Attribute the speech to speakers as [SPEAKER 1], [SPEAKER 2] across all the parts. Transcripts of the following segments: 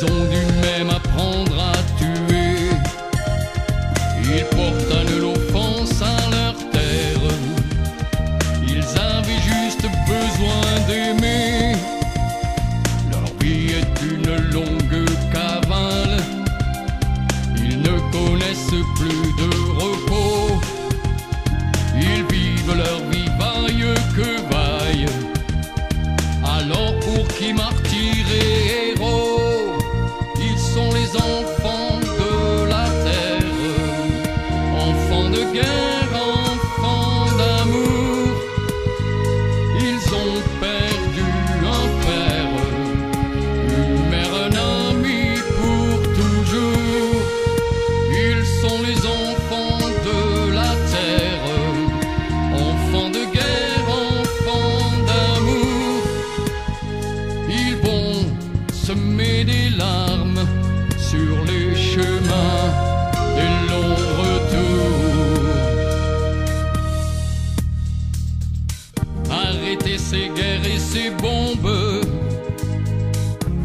[SPEAKER 1] Ils ont dû même apprendre à tuer. Ils portent de l'offense à leur terre. Ils avaient juste besoin d'aimer. Leur vie est une longue cavale. Ils ne connaissent plus de repos. Ils vivent leur vie vaille que vaille. Alors pour qui martyrs et héros, ils sont les enfants de la terre. Enfants de guerre, enfants d'amour. Ils ont perdu un père, une mère, un ami pour toujours. Ils sont les enfants de la terre. Enfants de guerre, enfants d'amour. Ils vont semer des larmes sur les chemins des longs retours. Arrêtez ces guerres et ces bombes,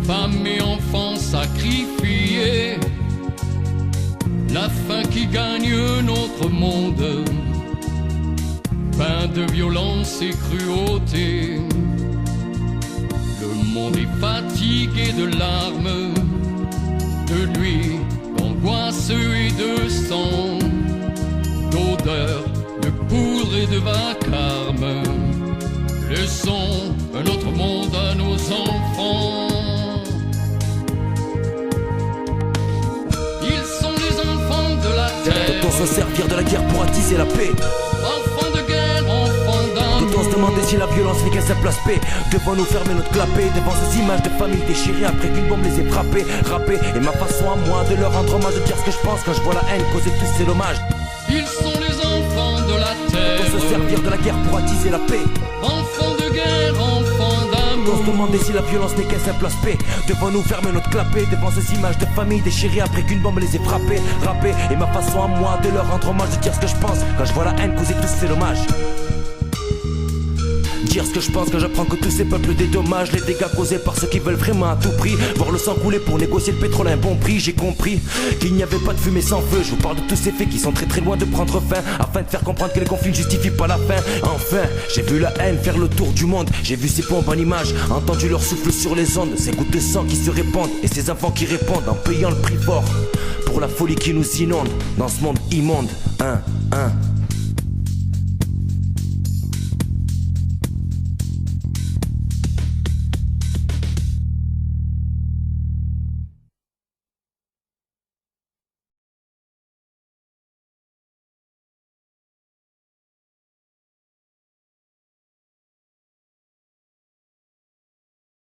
[SPEAKER 1] femmes et enfants sacrifiés. La faim qui gagne notre monde, peint de violence et cruauté. Le monde est fatigué de larmes, de nuit, d'angoisse et de sang, d'odeur, de poudre et de vacarme. Laissons un autre monde à nos enfants. Ils sont les enfants de la terre.
[SPEAKER 2] Doit-on se servir de la guerre pour attiser la paix?
[SPEAKER 1] Enfants de guerre, enfants d'amour.
[SPEAKER 2] Doit-on se demander si la violence n'est qu'un simple aspect? Devons-nous fermer notre clapet devant ces images de familles déchirées après qu'une bombe les ait frappées? Rapper est ma façon à moi de leur rendre hommage, de dire ce que je pense quand je vois la haine causer tous ces dommages.
[SPEAKER 1] Ils sont les enfants de la terre.
[SPEAKER 2] Doit-on se servir de la guerre pour attiser la paix?
[SPEAKER 1] Enfants de guerre, enfants d'amour.
[SPEAKER 2] Doit-on se demander si la violence n'est qu'un simple aspect? Devons-nous fermer notre clapet devant ces images de familles déchirées après qu'une bombe les ait frappées? Rapper est ma façon à moi de leur rendre hommage, de dire ce que je pense quand je vois la haine causer tous ces dommages. Dire ce que je pense quand j'apprends que tous ces peuples dédommagent les dégâts causés par ceux qui veulent vraiment à tout prix voir le sang couler pour négocier le pétrole à un bon prix. J'ai compris qu'il n'y avait pas de fumée sans feu. Je vous parle de tous ces faits qui sont très très loin de prendre fin, afin de faire comprendre que les conflits ne justifient pas la fin. Enfin, j'ai vu la haine faire le tour du monde. J'ai vu ces bombes en images, entendu leur souffle sur les ondes, ces gouttes de sang qui se répandent et ces enfants qui répondent en payant le prix fort pour la folie qui nous inonde dans ce monde immonde.